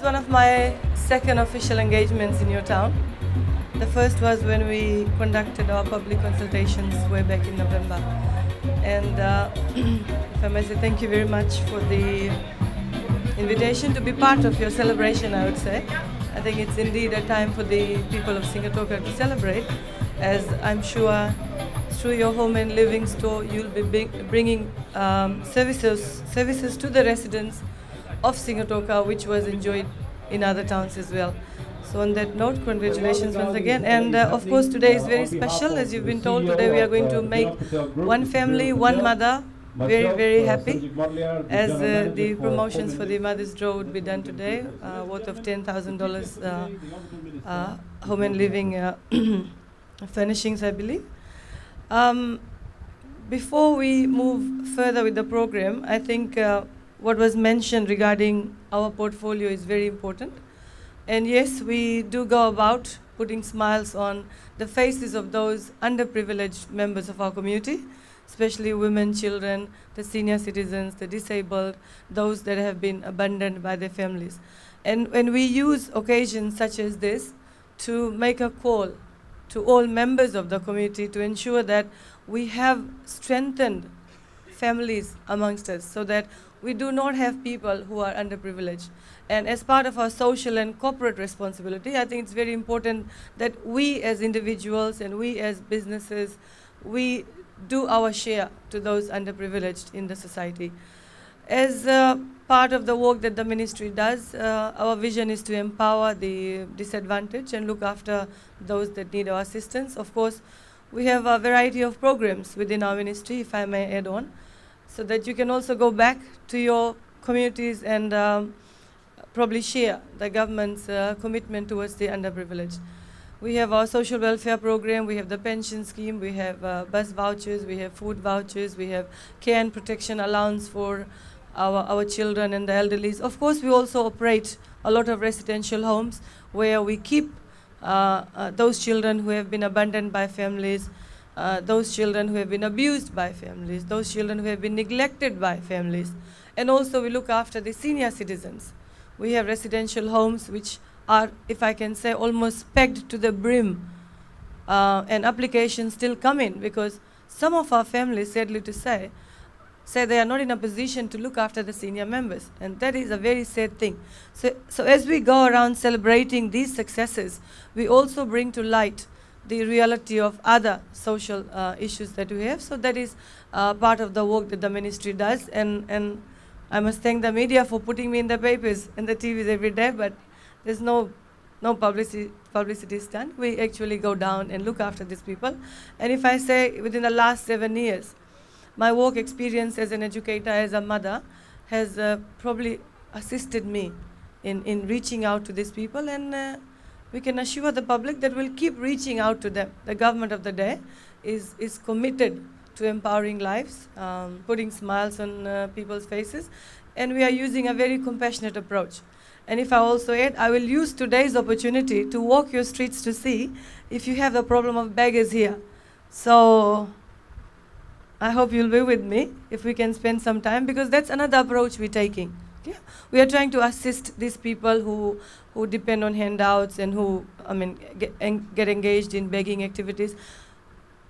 is one of my second official engagements in your town. The first was when we conducted our public consultations way back in November. And if I may say, thank you very much for the invitation to be part of your celebration, I would say. I think it's indeed a time for the people of Sigatoka to celebrate, as I'm sure through your home and living store, you'll be bringing services to the residents of Sigatoka, which was enjoyed in other towns as well. So on that note, congratulations once again. And of course, today is very special. As you've been told, today we are going to make one family, one mother very, very happy, as the promotions for the Mother's Draw would be done today, worth of $10,000 home and living furnishings, I believe. Before we move further with the program, I think what was mentioned regarding our portfolio is very important. And yes, we do go about putting smiles on the faces of those underprivileged members of our community, especially women, children, the senior citizens, the disabled, those that have been abandoned by their families. And when we use occasions such as this to make a call to all members of the community to ensure that we have strengthened families amongst us, so that we do not have people who are underprivileged. And as part of our social and corporate responsibility, I think it's very important that we as individuals and we as businesses, we do our share to those underprivileged in the society. As part of the work that the ministry does, our vision is to empower the disadvantaged and look after those that need our assistance. Of course, we have a variety of programs within our ministry, if I may add on, so that you can also go back to your communities and probably share the government's commitment towards the underprivileged. We have our social welfare program, we have the pension scheme, we have bus vouchers, we have food vouchers, we have care and protection allowance for our children and the elderly. Of course, we also operate a lot of residential homes where we keep those children who have been abandoned by families, those children who have been abused by families, those children who have been neglected by families. And also we look after the senior citizens. We have residential homes which are, if I can say, almost pegged to the brim. And applications still come in because some of our families, sadly to say they are not in a position to look after the senior members. And that is a very sad thing. So as we go around celebrating these successes, we also bring to light the reality of other social issues that we have. So that is part of the work that the ministry does. And I must thank the media for putting me in the papers and the TVs every day, but there's no publicity stunt. We actually go down and look after these people. And if I say within the last 7 years, my work experience as an educator, as a mother, has probably assisted me in reaching out to these people, and we can assure the public that we'll keep reaching out to them. The government of the day is committed to empowering lives, putting smiles on people's faces, and we are using a very compassionate approach. And if I also add, I will use today's opportunity to walk your streets to see if you have the problem of beggars here. So I hope you'll be with me if we can spend some time, because that's another approach we're taking. Yeah? We are trying to assist these people who depend on handouts and who get engaged in begging activities.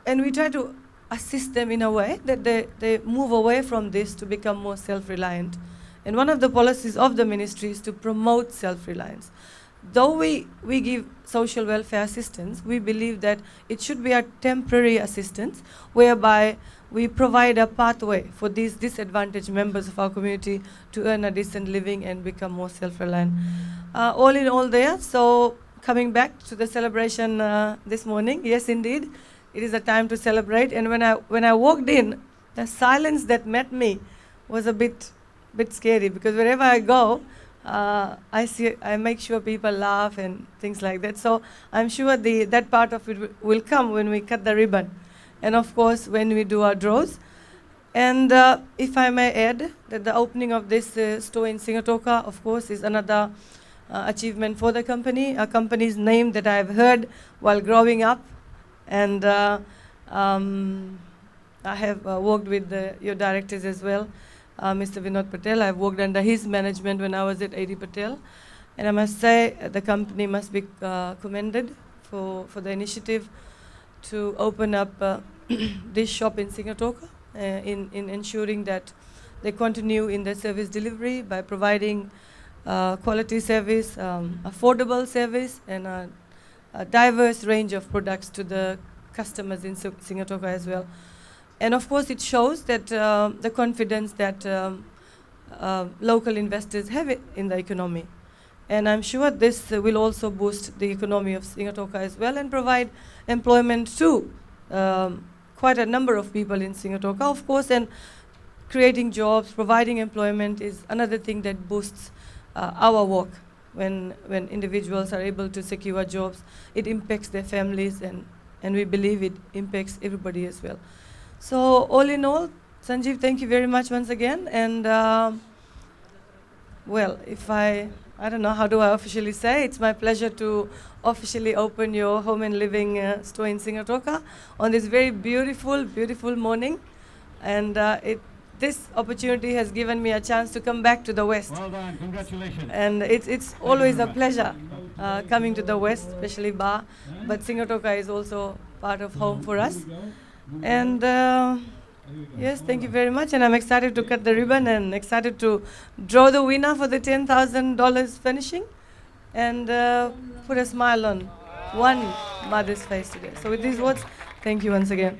And we try to assist them in a way that they move away from this to become more self-reliant. And one of the policies of the ministry is to promote self-reliance. Though we give social welfare assistance, we believe that it should be a temporary assistance whereby we provide a pathway for these disadvantaged members of our community to earn a decent living and become more self-reliant. All in all there, so coming back to the celebration this morning, yes indeed, it is a time to celebrate. And when I walked in, the silence that met me was a bit scary, because wherever I go, I make sure people laugh and things like that. So I'm sure that part of it will come when we cut the ribbon, and of course when we do our draws. And if I may add, that the opening of this store in Sigatoka, of course, is another achievement for the company, a company's name that I've heard while growing up. And I have worked with your directors as well, Mr. Vinod Patel. I've worked under his management when I was at AD Patel. And I must say, the company must be commended for the initiative to open up this shop in Sigatoka, in ensuring that they continue in their service delivery by providing quality service, affordable service, and a diverse range of products to the customers in Sigatoka as well. And of course, it shows that the confidence that local investors have in the economy. And I'm sure this will also boost the economy of Sigatoka as well and provide employment to quite a number of people in Sigatoka, of course, and creating jobs, providing employment is another thing that boosts our work. When individuals are able to secure jobs, it impacts their families, and we believe it impacts everybody as well. So all in all, Sanjeev, thank you very much once again. And well, if I don't know, how do I officially say? It's my pleasure to officially open your home and living store in Sigatoka on this very beautiful, beautiful morning. And this opportunity has given me a chance to come back to the West. Well done, congratulations. And it's always a pleasure coming to the West, especially Ba. But Sigatoka is also part of home for us. And yes, thank you very much. And I'm excited to cut the ribbon and excited to draw the winner for the $10,000 finishing and put a smile on one mother's face today. So with these words, thank you once again.